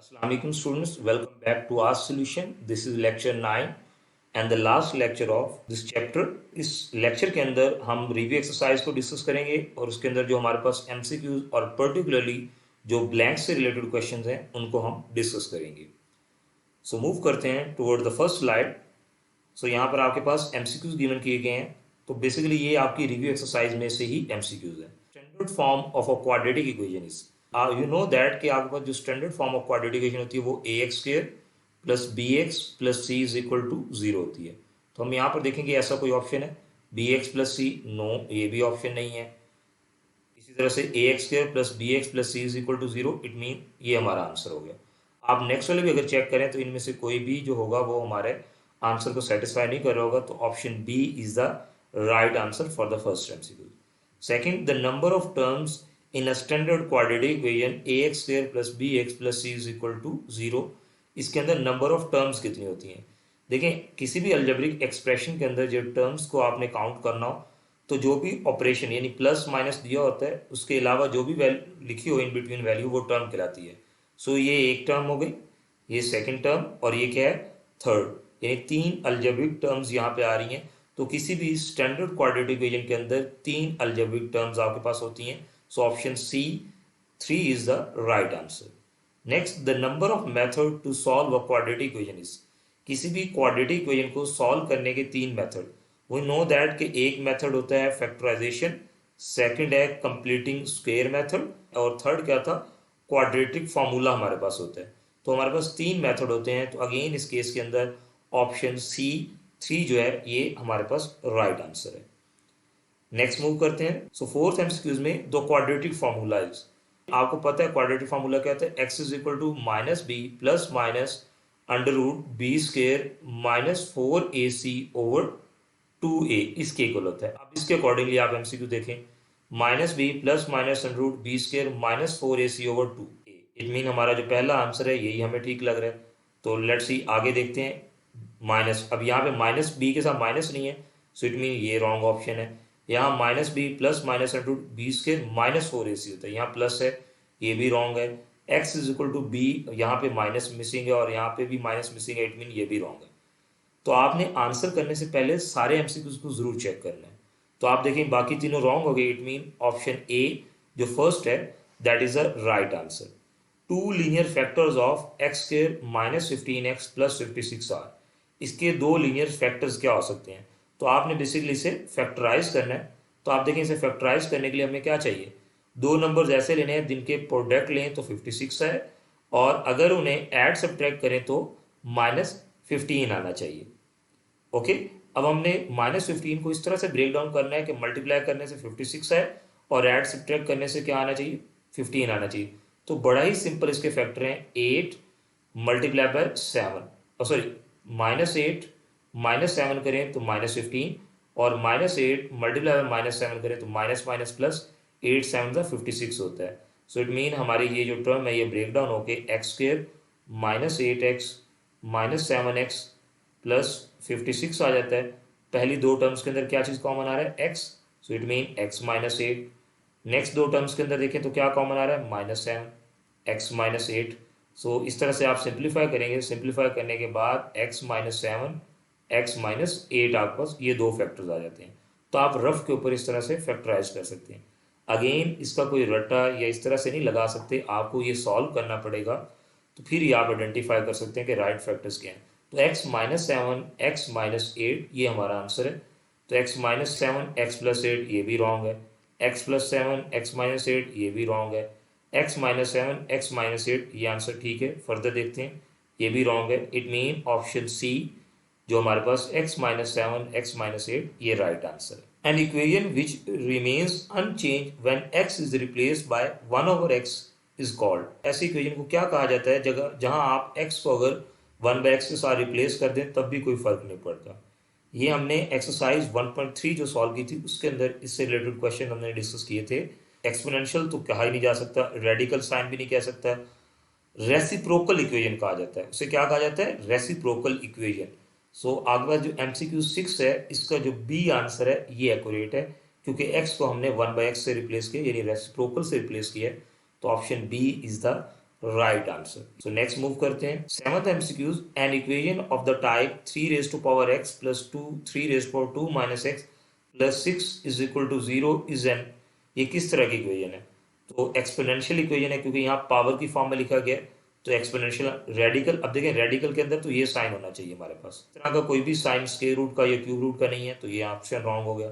Assalamualaikum students, welcome back to our solution. This is lecture 9 and the last lecture of this chapter. इस lecture के अंदर हम review exercise को discuss करेंगे और उसके अंदर जो हमारे पास एमसीक्यूज और पर्टिकुलरली जो ब्लैंक से रिलेटेड क्वेश्चंस हैं उनको हम डिस्कस करेंगे. सो मूव करते हैं टुवर्ड द फर्स्ट स्लाइड. सो यहाँ पर आपके पास एमसीक्यूज गिवन किए गए हैं. तो बेसिकली ये आपकी रिव्यू एक्सरसाइज में से ही एमसीक्यूज है. Standard form of a quadratic equation is you know that कि आपके पास जो standard form of quadratic equation होती है वो A x square plus B x plus C is equal to zero होती है. तो हम यहाँ पर देखेंगे ऐसा कोई ऑप्शन है B x plus C, no, ये भी ऑप्शन नहीं है. इसी तरह से A x square plus B x plus C is equal to zero, it mean ये हमारा आंसर हो गया. आप नेक्स्ट वाले भी अगर चेक करें तो इनमें से कोई भी जो होगा वो हमारे आंसर को सेटिस्फाई नहीं कर रहा होगा. तो option B is the right answer for the first MCQ. Second, the number of terms in a standard quadratic equation a x square plus B x plus C is equal to zero. इसके अंदर number of terms कितनी होती हैं. देखें, किसी भी algebraic expression के अंदर जब टर्म्स को आपने काउंट करना हो तो जो भी ऑपरेशन यानी प्लस माइनस दिया होता है उसके अलावा जो भी वैल्यू लिखी हो इन बिटवीन वैल्यू वो टर्म कहलाती है. सो ये एक टर्म हो गई, ये सेकंड टर्म और ये क्या है थर्ड, यानी तीन अलजेब्रिक टर्म्स यहाँ पे आ रही हैं. तो किसी भी स्टैंडर्ड क्वाड्रेटिक इक्वेशन के अंदर तीन अलजेब्रिक टर्म्स आपके पास होती हैं. So option C 3 is the right answer. Next, the number of method to solve a quadratic equation is. किसी भी क्वाड्रेटिक इक्वेशन को सॉल्व करने के तीन मेथड. वी नो दैट कि एक मेथड होता है फैक्टराइजेशन, सेकंड है कंप्लीटिंग स्क्वायर मेथड और थर्ड क्या था क्वाड्रेटिक फार्मूला हमारे पास होता है. तो हमारे पास तीन मेथड होते हैं. तो अगेन इस केस के अंदर ऑप्शन सी 3 जो है ये हमारे पास राइट आंसर है. नेक्स्ट मूव करते हैं. सो फोर्थ एमसीक्यूज में दो क्वाड्रेटिक फार्मूला इज. आपको पता है क्वाड्रेटिक फार्मूला क्या होता है, x is equal to minus b plus minus under root b square minus 4ac over 2a इसके इक्वल होता है. अब इसके अकॉर्डिंगली आप एमसीक्यू देखें, minus b plus minus under root b square minus 4ac over 2a. It mean हमारा जो पहला आंसर है यही हमें ठीक लग रहा है. तो लेट्स सी आगे देखते हैं. माइनस, अब यहाँ पे माइनस बी के साथ माइनस नहीं है, सो इट मीन ये रॉन्ग ऑप्शन है. यहाँ minus b plus minus under root b square minus 4ac होता है, यहाँ प्लस है, ये भी रॉन्ग है. X is equal to b, यहाँ पे माइनस मिसिंग है और यहाँ पे भी माइनस मिसिंग है, इट मीन ये भी रॉन्ग है. तो आपने आंसर करने से पहले सारे एमसीक्यूज को जरूर चेक करना है. तो आप देखें बाकी तीनों रॉन्ग हो गए, इट मीन ऑप्शन ए जो फर्स्ट है that is the right answer. Two linear factors of x square minus 15x plus 56 are. इसके दो लीनियर फैक्टर्स क्या हो सकते हैं. तो आपने बेसिकली इसे फैक्टराइज करना है. तो आप देखें इसे फैक्टराइज करने के लिए हमें क्या चाहिए, दो नंबर्स ऐसे लेने हैं जिनके प्रोडक्ट लें तो 56 है और अगर उन्हें ऐड सब्ट्रैक्ट करें तो माइनस 15 आना चाहिए. ओके, अब हमने माइनस 15 को इस तरह से ब्रेक डाउन करना है कि मल्टीप्लाई करने से 56 है और ऐड सब्ट्रैक्ट करने से क्या आना चाहिए 15 आना चाहिए. तो बड़ा ही सिंपल इसके फैक्टर हैं 8 मल्टीप्लाई बाय 7, सॉरी -8 -7 करें तो -15 और -8 मल्टीप्लाई बाय -7 करें तो माइनस माइनस प्लस 8 7 का 56 होता है. सो इट मीन हमारी ये जो टर्म है ये ब्रेक डाउन होके x square -8x -7x plus 56 आ जाता है. पहली दो टर्म्स के अंदर क्या चीज़ कॉमन आ रहा है x, so it mean x -8. Next दो टर्म्स के अंदर देखें तो क्या कॉमन आ रहा है -7 x -8. सो इस तरह से आप सिंप्लीफाई करेंगे, सिंप्लीफाई करने के बाद x -7 x -8 आपके पास ये दो फैक्टर्स आ जाते हैं. तो आप रफ के ऊपर इस तरह से फैक्टराइज कर सकते हैं. अगेन इसका कोई रट्टा या इस तरह से नहीं लगा सकते, आपको ये सॉल्व करना पड़ेगा. तो फिर ये आप आइडेंटिफाई कर सकते हैं कि राइट फैक्टर्स क्या हैं. तो x -7 x -8 ये हमारा आंसर है. तो x -7 x +8 ये भी रॉन्ग है, x +7 x -8 ये भी रॉन्ग है, x -7 x -8 ये आंसर ठीक है. फर्दर देखते हैं, ये भी रॉन्ग है. इट मीन ऑप्शन सी जो हमारे पास x -7 x -8 ये राइट आंसर है. An equation which remains unchanged when x is replaced by 1/x is called. ऐसी इक्वेशन को क्या कहा जाता है जगह जहां आप x को अगर 1/x के साथ रिप्लेस कर दें तब भी कोई फर्क नहीं पड़ता. ये हमने एक्सरसाइज 1.3 जो सॉल्व की थी उसके अंदर इससे रिलेटेड क्वेश्चन हमने डिस्कस किए थे. एक्सपोनेंशियल तो कहा ही नहीं जा सकता, रेडिकल साइन भी नहीं कह सकता, रेसिप्रोकल इक्वेशन कहा जाता है. उसे क्या कहा जाता है, रेसिप्रोकल इक्वेशन. सो आगे पास जो MCQ 6 है इसका जो बी आंसर है ये एक्यूरेट है क्योंकि x को हमने 1/x से रिप्लेस किया यानी रेसिप्रोकल से रिप्लेस किया है. तो option B is the right answer. So next move करते हैं। Seventh MCQs, an equation of the type 3 raise to power x plus 2 3 raise power 2 minus x plus 6 is equal to 0 is an, ये किस तरह की equation है? तो exponential equation है, क्योंकि यहाँ पावर की फॉर्म में लिखा गया है, तो एक्सपोनेंशियल रेडिकल। अब देखें रेडिकल के अंदर तो ये साइन होना चाहिए हमारे पास, इस तरह का कोई भी साइन स्क्वायर रूट का या क्यूब रूट का नहीं है, तो ये ऑप्शन रॉन्ग हो गया।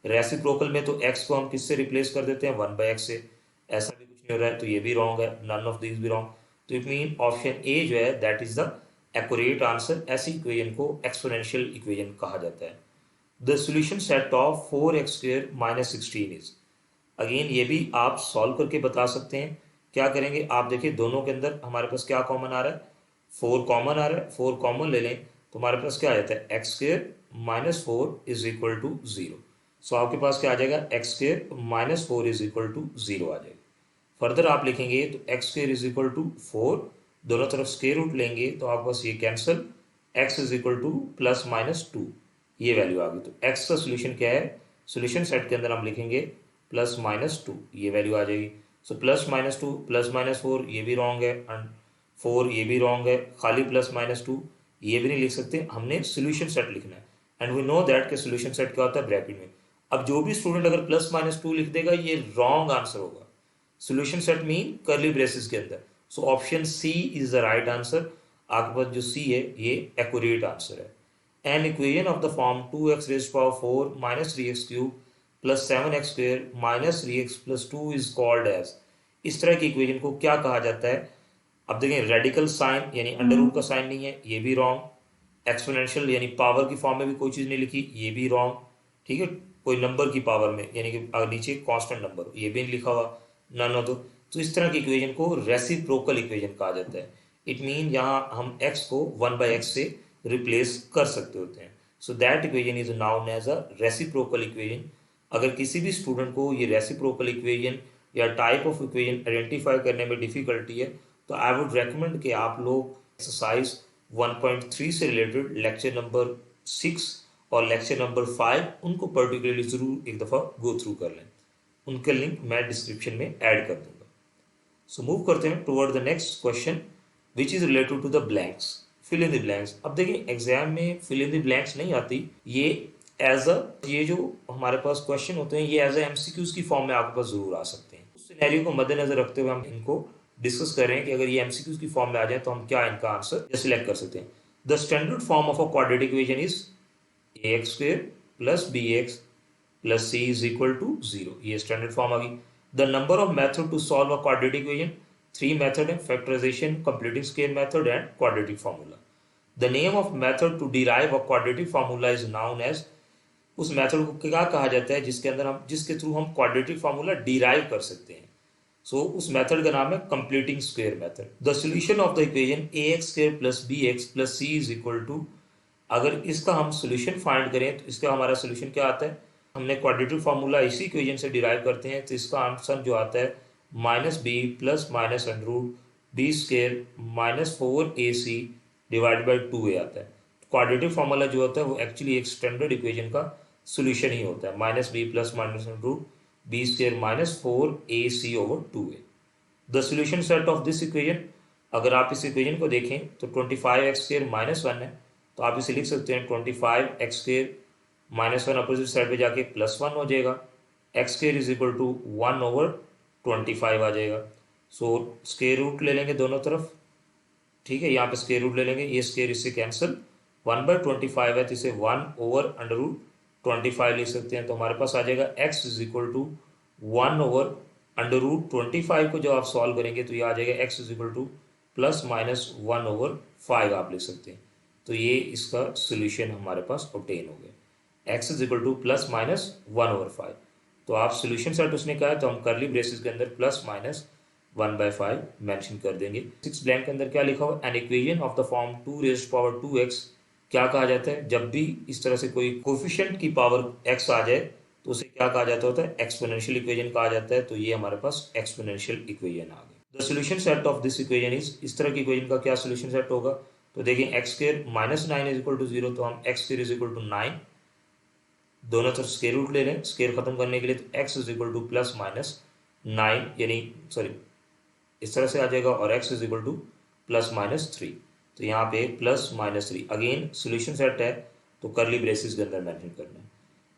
रेसिप्रोकल में तो x को हम किससे रिप्लेस कर देते हैं, 1/x से, ऐसा भी कुछ नहीं हो रहा है, तो ये भी रॉन्ग है, नन ऑफ दिस भी रॉन्ग। तो इट मीन ऑप्शन ए जो है that is the accurate answer. ऐसी इक्वेशन को एक्सपोनेंशियल इक्वेशन कहा जाता है। The solution set of 4x² minus 16 is, again ये भी आप सॉल्व करके बता सकते हैं। क्या करेंगे, आप देखिए दोनों के अंदर हमारे पास क्या कॉमन आ रहा है, 4 कॉमन आ रहा है, 4 कॉमन ले लें तो हमारे पास क्या आ जाता है, x² minus 4 is equal to 0। So आपके पास क्या आ जाएगा, x² minus 4 is equal to 0 आ जाएगा। फर्दर आप लिखेंगे तो x² इज इक्वल टू 4, दोनों तरफ स्क्वायर रूट लेंगे तो आपके पास ये cancel, x is equal two plus minus 2, ये वैल्यू आ गई। तो x का सोल्यूशन क्या है, सोल्यूशन सेट के अंदर हम लिखेंगे प्लस माइनस 2, ये वैल्यू आ जाएगी। So plus minus 2 plus minus 4 ये भी रॉन्ग है, एंड 4 ये भी रॉन्ग है, खाली प्लस माइनस 2 ये भी नहीं लिख सकते, हमने सोल्यूशन सेट लिखना है। एंड वी नो दैट के सोल्यूशन सेट क्या होता है, ब्रैकेट में। अब जो भी स्टूडेंट अगर प्लस माइनस 2 लिख देगा ये रॉन्ग आंसर होगा। Solution set mean curly braces के अंदर। So option C is the right answer. आपके पास जो सी है ये एक्यूरेट आंसर है। An equation of the form 2x raise power 4 minus 3x cube plus 7x square minus 3x plus 2 is called as, इस तरह की इक्वेशन को क्या कहा जाता है? अब देखें रेडिकल साइन यानी अंडर रूट का साइन नहीं है, ये भी रॉन्ग। एक्सपोनेंशियल यानी पावर की फॉर्म में भी कोई चीज़ नहीं लिखी, ये भी रॉन्ग। ठीक है, कोई नंबर की पावर में यानी कि नीचे कांस्टेंट नंबर, ये भी नहीं लिखा हुआ, नन हो तो इस तरह की इक्वेशन को रेसिप्रोकल इक्वेशन कहा जाता है। इट मीन यहाँ हम x को 1/x से रिप्लेस कर सकते होते हैं। So that equation is known as a reciprocal equation. अगर किसी भी स्टूडेंट को ये रेसिप्रोकल इक्वेशन या टाइप ऑफ इक्वेशन आइडेंटिफाई करने में डिफिकल्टी है तो आई वुड रेकमेंड कि आप लोग एक्सरसाइज 1.3 से रिलेटेड लेक्चर नंबर 6 और लेक्चर नंबर 5 उनको पर्टिकुलरली ज़रूर एक दफ़ा गो थ्रू कर लें। उनके लिंक मैं डिस्क्रिप्शन में ऐड कर दूंगा। सो मूव करते हैं toward the next question which is related to the blanks, fill in the blanks. अब देखिए एग्जाम में फिल इन द ब्लैंक्स नहीं आती, ये एज अ, ये जो हमारे पास क्वेश्चन होते हैं ये एज अ एमसीक्यूज की फॉर्म में आपके पास जरूर आ सकते हैं। उस सिनेरियो को मद्देनजर रखते हुए हम इनको डिस्कस कर रहे हैं कि अगर ये एमसीक्यूज की फॉर्म में आ जाए तो हम क्या इनका आंसर सिलेक्ट कर सकते हैं। The standard form of a quadratic equation is ax² plus bx plus c is equal to 0, ये स्टैंडर्ड फॉर्म आ गई। The number of method to solve a quadratic equation, 3 method है, factorisation, completing scale method and quadratic formula. The name of method to derive a quadratic formula is known as, उस मेथड को क्या कहा जाता है जिसके अंदर हम जिसके थ्रू हम क्वाड्रेटिक फार्मूला डिराइव कर सकते हैं। सो उस मेथड का नाम है completing square method. The solution of the equation ax² plus bx plus c is equal to, अगर इसका हम सोल्यूशन फाइंड करें तो इसका हमारा सोल्यूशन क्या आता है, हमने क्वाड्रेटिक फार्मूला इसी इक्वेशन से डिराइव करते हैं, तो इसका आंसर जो आता है minus b plus minus under root b square minus 4ac divide by 2a आता है। क्वाड्रेटिक फार्मूला जो होता है वो एक्चुअली एक स्टैंडर्ड इक्वेशन का सोल्यूशन ही होता है, minus b plus minus under root b square minus 4ac over 2a। The solution set of this equation, अगर आप इस इक्वेशन को देखें तो 25x² माइनस 1 है, तो आप इसे लिख सकते हैं 25x² माइनस 1 अपोजिट साइड पे जाके प्लस 1 हो जाएगा, x² is equal to 1 over 25 आ जाएगा। सो स्क्वायर रूट ले लेंगे दोनों तरफ, ठीक है, यहाँ पे स्क्वायर रूट ले लेंगे, ये स्क्वायर इससे कैंसिल, 1/25 है तो इसे 1 ओवर अंडर रूट 25 लिख सकते हैं, तो हमारे पास आ जाएगा x is equal to 1 over under root 25 को जब आप सॉल्व करेंगे तो ये आ जाएगा x is equal two plus minus 1 over 5 आप लिख सकते हैं। तो ये इसका सोल्यूशन हमारे पास ऑब्टेन हो गया, x is equal two plus minus 1 over 5। तो आप सोल्यूशन सेट उसने कहा है तो हम करली ब्रेसेस के अंदर प्लस माइनस 1/5 मेंशन कर देंगे। 6 ब्लैंक के अंदर क्या लिखा हुआ, N equation of the form 2 raised power 2x, क्या कहा जाता है जब भी इस तरह से कोई कोफिशिएंट की पावर x आ जाए तो उसे क्या कहा जाता होता है, एक्सपोनेंशियल इक्वेशन कहा जाता है। तो ये हमारे पास एक्सपोनेंशियल इक्वेशन आ गई। The solution set of this equation is, इस तरह की इक्वेशन का क्या सोल्यूशन सेट होगा, तो देखिए x² minus 9 is equal to 0, तो हम x² इज इक्वल टू 9, दोनों तरफ स्क्वायर रूट ले रहे हैं स्क्वायर खत्म करने के लिए, तो x is equal two plus minus 9 यानी सॉरी इस तरह से आ जाएगा, और x is equal two plus minus 3। तो यहाँ पे plus minus 3 again solution set है, तो करली ब्रेसिस के अंदर मेंशन करना है।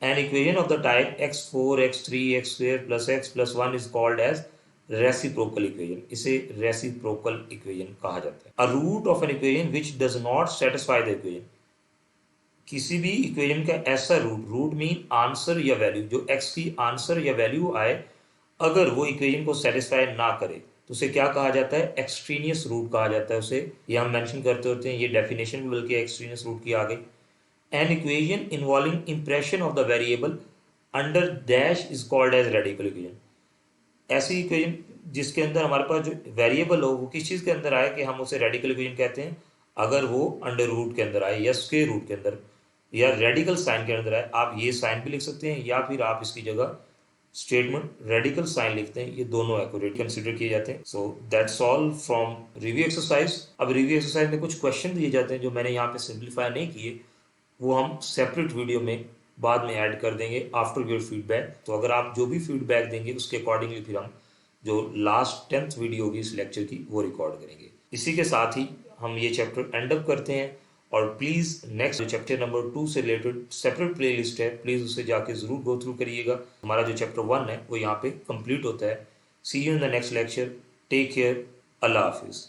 An equation of the type x4 x3 x square plus x plus 1 is called as reciprocal equation. इसे reciprocal equation कहा जाता है। A root of an equation which does not satisfy the equation. किसी भी equation का ऐसा root mean answer या value, जो x की आंसर या वैल्यू आए, अगर वो इक्वेशन को सेटिस्फाई ना करे तो उसे क्या कहा जाता है? एक्सट्रीनियस रूट कहा जाता है उसे। ये हम मेंशन करते होते हैं, ये डेफिनेशन बल्कि एक्सट्रीनियस रूट की आ गई। An equation involving impression of the variable under dash is called as radical equation. ऐसी इक्वेशन जिसके अंदर हमारे पास जो वेरिएबल हो वो किस चीज़ के अंदर आए कि हम उसे रेडिकल इक्वेशन कहते हैं, अगर वो अंडर रूट के अंदर आए या स्क्वायर रूट के अंदर या रेडिकल साइन के अंदर आए। आप ये साइन भी लिख सकते हैं या फिर आप इसकी जगह स्टेटमेंट रेडिकल साइन लिखते हैं, ये दोनों एक्यूरेट कंसीडर किए जाते हैं। So that's all from review exercise. अब रिव्यू एक्सरसाइज में कुछ क्वेश्चन दिए जाते हैं जो मैंने यहाँ पे सिंप्लीफाई नहीं किए, वो हम सेपरेट वीडियो में बाद में ऐड कर देंगे आफ्टर योर फीडबैक। तो अगर आप जो भी फीडबैक देंगे उसके अकॉर्डिंगली फिर हम जो लास्ट 10th वीडियो होगी इस लेक्चर की वो रिकॉर्ड करेंगे। इसी के साथ ही हम ये चैप्टर एंड अप करते हैं, और प्लीज़ नेक्स्ट जो चैप्टर नंबर 2 से रिलेटेड सेपरेट प्लेलिस्ट है, प्लीज़ उसे जाके ज़रूर गो थ्रू करिएगा। हमारा जो चैप्टर 1 है वो यहाँ पे कंप्लीट होता है। See you in the next lecture. Take care. अल्लाह हाफिज़।